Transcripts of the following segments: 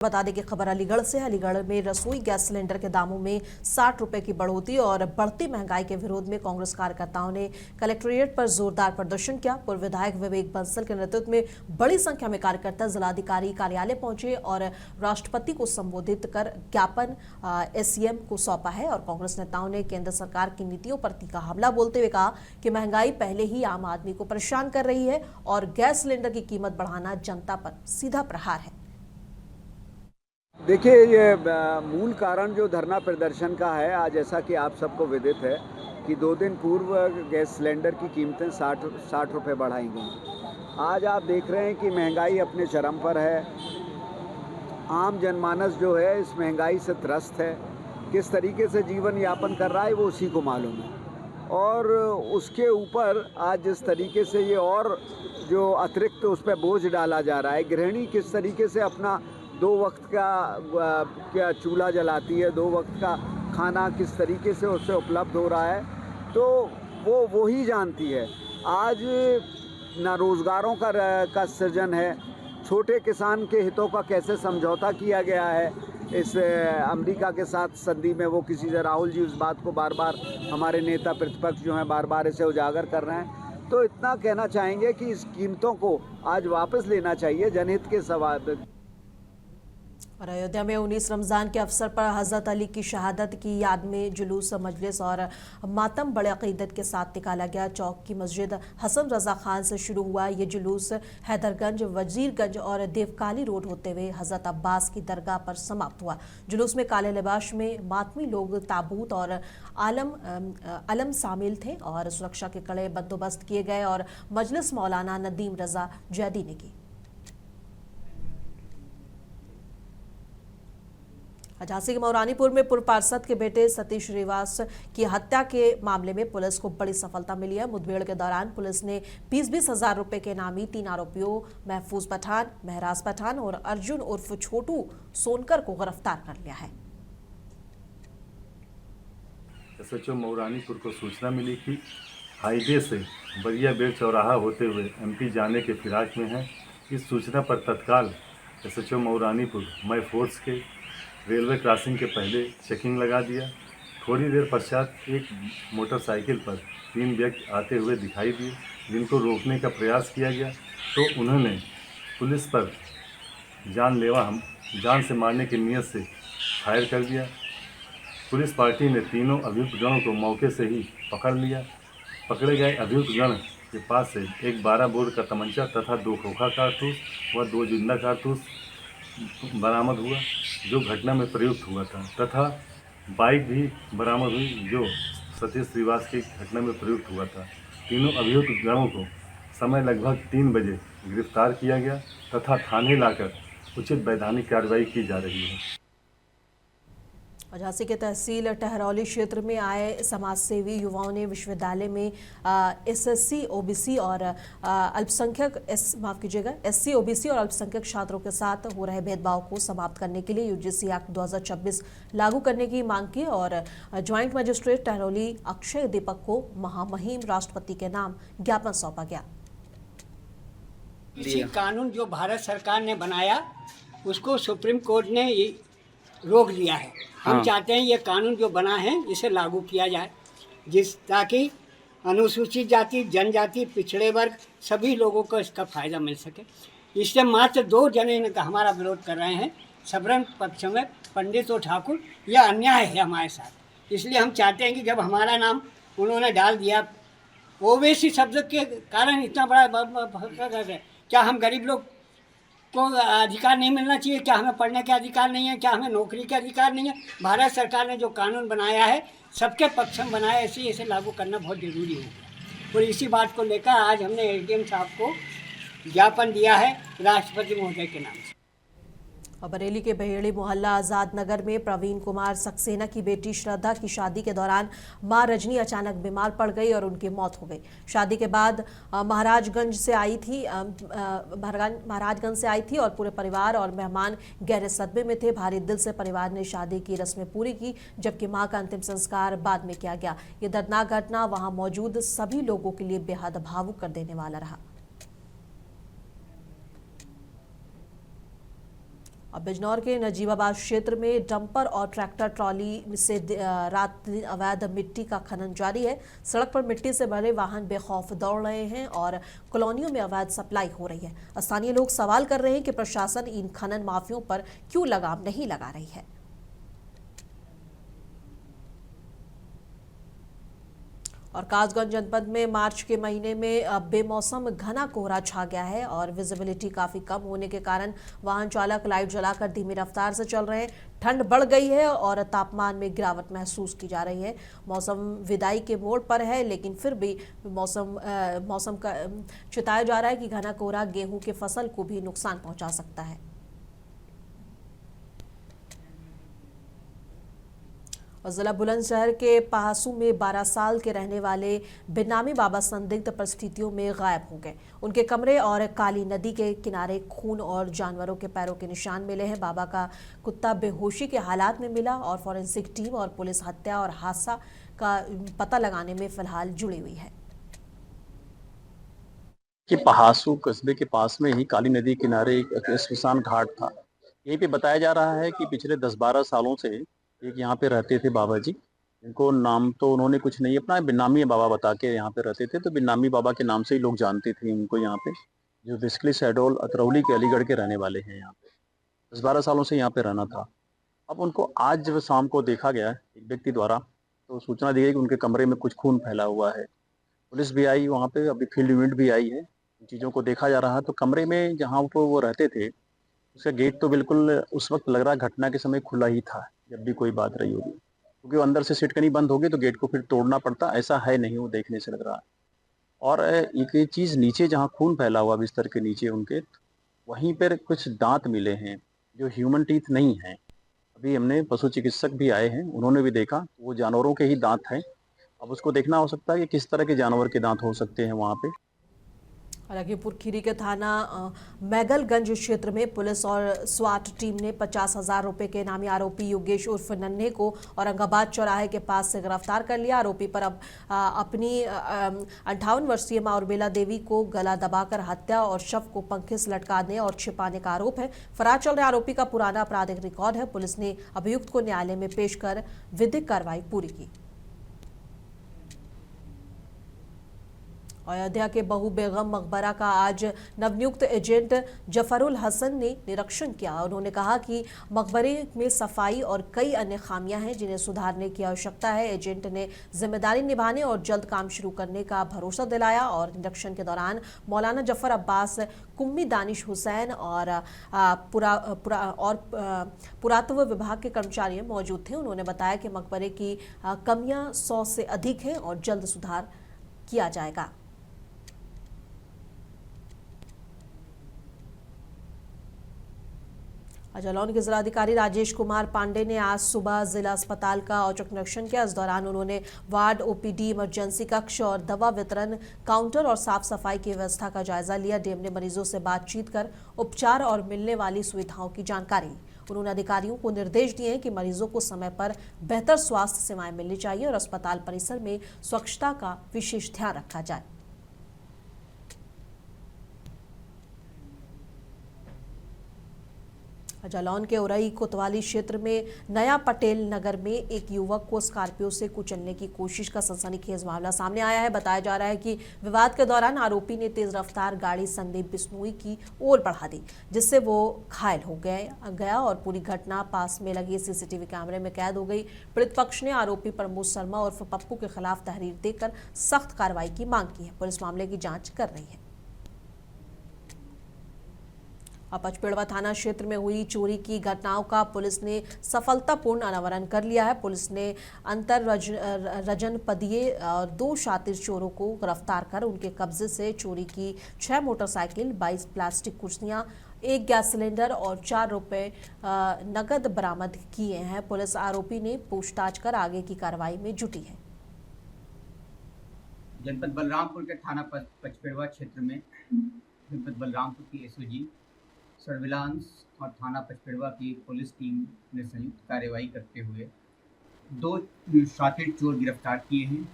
बता दें कि खबर अलीगढ़ से है। अलीगढ़ में रसोई गैस सिलेंडर के दामों में 60 रुपए की बढ़ोतरी और बढ़ती महंगाई के विरोध में कांग्रेस कार्यकर्ताओं ने कलेक्ट्रेट पर जोरदार प्रदर्शन किया। पूर्व विधायक विवेक बंसल के नेतृत्व में बड़ी संख्या में कार्यकर्ता जिलाधिकारी कार्यालय पहुंचे और राष्ट्रपति को संबोधित कर ज्ञापन एससीएम को सौंपा है। और कांग्रेस नेताओं ने केंद्र सरकार की नीतियों पर तीखा हमला बोलते हुए कहा कि महंगाई पहले ही आम आदमी को परेशान कर रही है और गैस सिलेंडर की कीमत बढ़ाना जनता पर सीधा प्रहार है। देखिए, ये मूल कारण जो धरना प्रदर्शन का है, आज जैसा कि आप सबको विदित है कि 2 दिन पूर्व गैस सिलेंडर की कीमतें 60 रुपये बढ़ाई गई। आज आप देख रहे हैं कि महंगाई अपने चरम पर है। आम जनमानस जो है इस महंगाई से त्रस्त है। किस तरीके से जीवन यापन कर रहा है वो उसी को मालूम है। और उसके ऊपर आज जिस तरीके से ये और जो अतिरिक्त उस पर बोझ डाला जा रहा है, गृहिणी किस तरीके से अपना 2 वक्त का चूल्हा जलाती है, 2 वक्त का खाना किस तरीके से उससे उपलब्ध हो रहा है, तो वो ही जानती है। आज ना रोज़गारों का सृजन है। छोटे किसान के हितों का कैसे समझौता किया गया है इस अमेरिका के साथ संधि में, वो किसी से राहुल जी उस बात को बार बार हमारे नेता प्रतिपक्ष जो हैं बार बार इसे उजागर कर रहे हैं। तो इतना कहना चाहेंगे कि इस कीमतों को आज वापस लेना चाहिए, जनहित के सवाल। और अयोध्या में 19 रमज़ान के अवसर पर हज़रत अली की शहादत की याद में जुलूस, मजलिस और मातम बड़े अक़ीदत के साथ निकाला गया। चौक की मस्जिद हसन रज़ा खान से शुरू हुआ ये जुलूस हैदरगंज, वजीरगंज और देवकाली रोड होते हुए हज़रत अब्बास की दरगाह पर समाप्त हुआ। जुलूस में काले लिबास में मातमी लोग, ताबूत और अलम शामिल थे और सुरक्षा के कड़े बंदोबस्त किए गए और मजलिस मौलाना नदीम रज़ा जैदी ने की। झांसी के मौरानीपुर में पूर्व पार्षद के बेटे सतीश श्रीवास की हत्या के मामले में पुलिस को बड़ी सफलता मिली है। मुठभेड़ के दौरान पुलिस ने 20-20 हजार रुपए के नामी 3 आरोपियों महफूज पठान, महराज पठान और अर्जुन उर्फ छोटू सोनकर को गिरफ्तार कर लिया है। एसएचओ मौरानीपुर को सूचना मिली कि हाईवे से बरिया बेड़ चौराहा होते हुए एमपी जाने के फिराक में है। इस सूचना पर तत्काल एसएचओ मौरानीपुर मई फोर्स के रेलवे क्रॉसिंग के पहले चेकिंग लगा दिया। थोड़ी देर पश्चात एक मोटरसाइकिल पर 3 व्यक्ति आते हुए दिखाई दिए, जिनको रोकने का प्रयास किया गया तो उन्होंने पुलिस पर जान से मारने की नीयत से फायर कर दिया। पुलिस पार्टी ने तीनों अभियुक्त गणों को मौके से ही पकड़ लिया। पकड़े गए अभियुक्त गण के पास से एक 12 बोर का तमंचा तथा 2 खोखा कारतूस व 2 जिंदा कारतूस बरामद हुआ, जो घटना में प्रयुक्त हुआ था, तथा बाइक भी बरामद हुई जो सतीश श्रीवास की घटना में प्रयुक्त हुआ था। तीनों अभियुक्त गणों को समय लगभग 3 बजे गिरफ्तार किया गया तथा थाने लाकर उचित वैधानिक कार्रवाई की जा रही है। झांसी के तहसील टहरौली क्षेत्र में आए समाजसेवी युवाओं ने विश्वविद्यालय में एससी ओबीसी और एससी ओबीसी और अल्पसंख्यक छात्रों के साथ हो रहे भेदभाव को समाप्त करने के लिए यूजीसी एक्ट 2026 लागू करने की मांग की और ज्वाइंट मजिस्ट्रेट टहरौली अक्षय दीपक को महामहिम राष्ट्रपति के नाम ज्ञापन सौंपा गया। इसी कानून जो भारत सरकार ने बनाया उसको सुप्रीम कोर्ट ने रोक दिया है। हम चाहते हैं ये कानून जो बना है इसे लागू किया जाए, ताकि अनुसूचित जाति, जनजाति, पिछड़े वर्ग सभी लोगों को इसका फ़ायदा मिल सके। इससे मात्र 2 जने हमारा विरोध कर रहे हैं, सबरन पक्ष में पंडित और ठाकुर। यह अन्याय है हमारे साथ। इसलिए हम चाहते हैं कि जब हमारा नाम उन्होंने डाल दिया, ओबीसी शब्द के कारण इतना बड़ा, क्या हम गरीब लोग को अधिकार नहीं मिलना चाहिए? क्या हमें पढ़ने के अधिकार नहीं है? क्या हमें नौकरी के अधिकार नहीं है? भारत सरकार ने जो कानून बनाया है सबके पक्ष में बनाया है, इसे लागू करना बहुत ज़रूरी हो गया। और इसी बात को लेकर आज हमने एसडीएम साहब को ज्ञापन दिया है राष्ट्रपति महोदय के नाम से। और बरेली के बहेड़ी मोहल्ला आज़ाद नगर में प्रवीण कुमार सक्सेना की बेटी श्रद्धा की शादी के दौरान मां रजनी अचानक बीमार पड़ गई और उनकी मौत हो गई। शादी के बाद महाराजगंज से आई थी और पूरे परिवार और मेहमान गहरे सदमे में थे। भारी दिल से परिवार ने शादी की रस्में पूरी की, जबकि मां का अंतिम संस्कार बाद में किया गया। ये दर्दनाक घटना वहां मौजूद सभी लोगों के लिए बेहद भावुक कर देने वाला रहा। अब बिजनौर के नजीबाबाद क्षेत्र में डंपर और ट्रैक्टर ट्रॉली से रात दिन अवैध मिट्टी का खनन जारी है। सड़क पर मिट्टी से भरे वाहन बेखौफ दौड़ रहे हैं और कॉलोनियों में अवैध सप्लाई हो रही है। स्थानीय लोग सवाल कर रहे हैं कि प्रशासन इन खनन माफियों पर क्यों लगाम नहीं लगा रही है। और कासगंज जनपद में मार्च के महीने में बेमौसम घना कोहरा छा गया है और विजिबिलिटी काफी कम होने के कारण वाहन चालक लाइट जलाकर धीमी रफ्तार से चल रहे हैं। ठंड बढ़ गई है और तापमान में गिरावट महसूस की जा रही है। मौसम विदाई के मोड़ पर है, लेकिन फिर भी मौसम का चिताया जा रहा है कि घना कोहरा गेहूं की फसल को भी नुकसान पहुंचा सकता है। और जिला बुलंदशहर के पहासू में 12 साल के रहने वाले बेनामी बाबा संदिग्ध परिस्थितियों में गायब हो गए। उनके कमरे और काली नदी के किनारे खून और जानवरों के पैरों के निशान मिले हैं। बाबा का कुत्ता बेहोशी के हालात में मिला और फॉरेंसिक टीम और पुलिस हत्या और हादसा का पता लगाने में फिलहाल जुड़ी हुई है। कि पहासू कस्बे के पास में ही काली नदी किनारे एक श्मशान घाट था। यहीं पे बताया जा रहा है कि पिछले 10-12 सालों से एक यहाँ पे रहते थे बाबा जी। इनको नाम तो उन्होंने कुछ नहीं, अपना बिन्नामी बाबा बता के यहाँ पे रहते थे, तो बिन्नामी बाबा के नाम से ही लोग जानते थे उनको यहाँ पे, जो बेसिकली शहडोल अतरौली के अलीगढ़ के रहने वाले हैं। यहाँ पे 10-12 सालों से यहाँ पे रहना था। अब उनको आज जब शाम को देखा गया एक व्यक्ति द्वारा, तो सूचना दी गई कि उनके कमरे में कुछ खून फैला हुआ है। पुलिस भी आई वहाँ पे, अभी फील्ड यूनिट भी आई है, इन चीज़ों को देखा जा रहा है। तो कमरे में जहाँ पर वो रहते थे उसका गेट तो बिल्कुल उस वक्त लग रहा है घटना के समय खुला ही था जब भी कोई बात रही होगी, क्योंकि वो अंदर से सिटकनी बंद हो गई तो गेट को फिर तोड़ना पड़ता, ऐसा है नहीं, वो देखने से लग रहा है। और एक चीज़ नीचे जहाँ खून फैला हुआ बिस्तर के नीचे उनके, वहीं पर कुछ दांत मिले हैं जो ह्यूमन टीथ नहीं हैं। अभी हमने पशु चिकित्सक भी आए हैं, उन्होंने भी देखा, वो जानवरों के ही दांत हैं। अब उसको देखना हो सकता है कि किस तरह के जानवर के दांत हो सकते हैं वहाँ पे। लखीमपुर खीरी के थाना मैगलगंज क्षेत्र में पुलिस और स्वाट टीम ने 50,000 रुपए के इनामी आरोपी योगेश उर्फ नन्हे को औरंगाबाद चौराहे के पास से गिरफ्तार कर लिया। आरोपी पर अब अपनी 58 वर्षीय माँ उर्मिला देवी को गला दबाकर हत्या और शव को पंखे से लटकाने और छिपाने का आरोप है। फरार चल रहे आरोपी का पुराना आपराधिक रिकॉर्ड है। पुलिस ने अभियुक्त को न्यायालय में पेश कर विधिक कार्रवाई पूरी की। अयोध्या के बहु बेगम मकबरा का आज नवनियुक्त एजेंट जफरुल हसन ने निरीक्षण किया। उन्होंने कहा कि मकबरे में सफाई और कई अन्य खामियां हैं जिन्हें सुधारने की आवश्यकता है। एजेंट ने जिम्मेदारी निभाने और जल्द काम शुरू करने का भरोसा दिलाया और निरीक्षण के दौरान मौलाना जफर अब्बास, कुम्मी दानिश हुसैन और पुरातत्व विभाग के कर्मचारी मौजूद थे। उन्होंने बताया कि मकबरे की कमियां 100 से अधिक हैं और जल्द सुधार किया जाएगा। जालौन के जिलाधिकारी राजेश कुमार पांडे ने आज सुबह जिला अस्पताल का औचक निरीक्षण किया। इस दौरान उन्होंने वार्ड, ओपीडी, इमरजेंसी कक्ष और दवा वितरण काउंटर और साफ सफाई की व्यवस्था का जायजा लिया। डीएम ने मरीजों से बातचीत कर उपचार और मिलने वाली सुविधाओं की जानकारी ली। उन्होंने अधिकारियों को निर्देश दिए कि मरीजों को समय पर बेहतर स्वास्थ्य सेवाएं मिलनी चाहिए और अस्पताल परिसर में स्वच्छता का विशेष ध्यान रखा जाए। जालौन के उरई कोतवाली क्षेत्र में नया पटेल नगर में एक युवक को स्कॉर्पियो से कुचलने की कोशिश का सनसनीखेज मामला सामने आया है। बताया जा रहा है कि विवाद के दौरान आरोपी ने तेज रफ्तार गाड़ी संदीप बिश्नोई की ओर बढ़ा दी, जिससे वो घायल हो गया और पूरी घटना पास में लगे सीसीटीवी कैमरे में कैद हो गई। पीड़ित पक्ष ने आरोपी प्रमोद शर्मा उर्फ पप्पू के खिलाफ तहरीर देकर सख्त कार्रवाई की मांग की है। पुलिस मामले की जाँच कर रही है। पचपेड़वा थाना क्षेत्र में हुई चोरी की घटनाओं का पुलिस ने सफलतापूर्ण अनावरण कर लिया है। पुलिस ने अंतर रजनपदीय और 2 शातिर चोरों को गिरफ्तार कर उनके कब्जे से चोरी की 6 मोटरसाइकिल, 22 प्लास्टिक कुर्सियां, 1 गैस सिलेंडर और 4 रुपए नकद बरामद किए हैं। पुलिस आरोपी ने पूछताछ कर आगे की कार्रवाई में जुटी है। जनपद बलरामपुर के थाना पचपेड़वा क्षेत्र में जनपद बलरामपुर की एसओजी सर्विलांस और थाना पचपेड़वा की पुलिस टीम ने संयुक्त कार्रवाई करते हुए 2 शातिर चोर गिरफ्तार किए हैं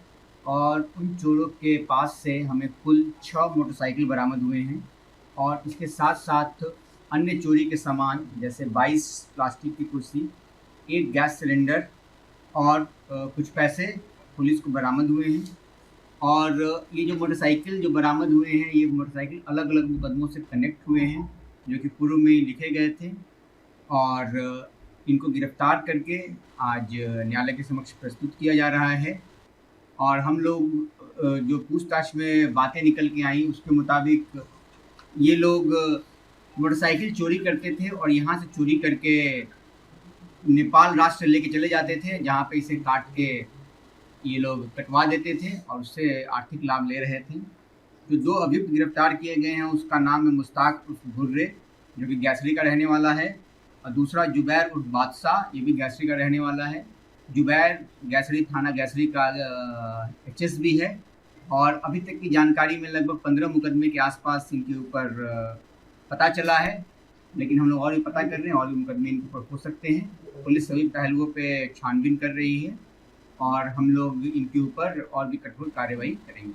और उन चोरों के पास से हमें कुल 6 मोटरसाइकिल बरामद हुए हैं और इसके साथ साथ अन्य चोरी के सामान जैसे 22 प्लास्टिक की कुर्सी, 1 गैस सिलेंडर और कुछ पैसे पुलिस को बरामद हुए हैं। और ये जो मोटरसाइकिल जो बरामद हुए हैं, ये मोटरसाइकिल अलग अलग मुकदमों से कनेक्ट हुए हैं, जो कि पूर्व में ही लिखे गए थे, और इनको गिरफ्तार करके आज न्यायालय के समक्ष प्रस्तुत किया जा रहा है। और हम लोग जो पूछताछ में बातें निकल के आई उसके मुताबिक ये लोग मोटरसाइकिल चोरी करते थे और यहाँ से चोरी करके नेपाल राष्ट्र लेके चले जाते थे, जहाँ पे इसे काट के ये लोग कटवा देते थे और उससे आर्थिक लाभ ले रहे थे। जो 2 अभियुक्त गिरफ्तार किए गए हैं उसका नाम है मुश्ताक उर्फ भुर्रे, जो कि गैसरी का रहने वाला है, और दूसरा जुबैर उर्फ बादशाह, ये भी गैसरी का रहने वाला है। जुबैर गैसरी थाना गैसरी का एचएस भी है, और अभी तक की जानकारी में लगभग 15 मुकदमे के आसपास इनके ऊपर पता चला है, लेकिन हम लोग और भी पता कर रहे हैं, और भी मुकदमे इनके ऊपर हो सकते हैं। पुलिस सभी पहलुओं पे छानबीन कर रही है और हम लोग इनके ऊपर और भी कठोर कार्रवाई करेंगे।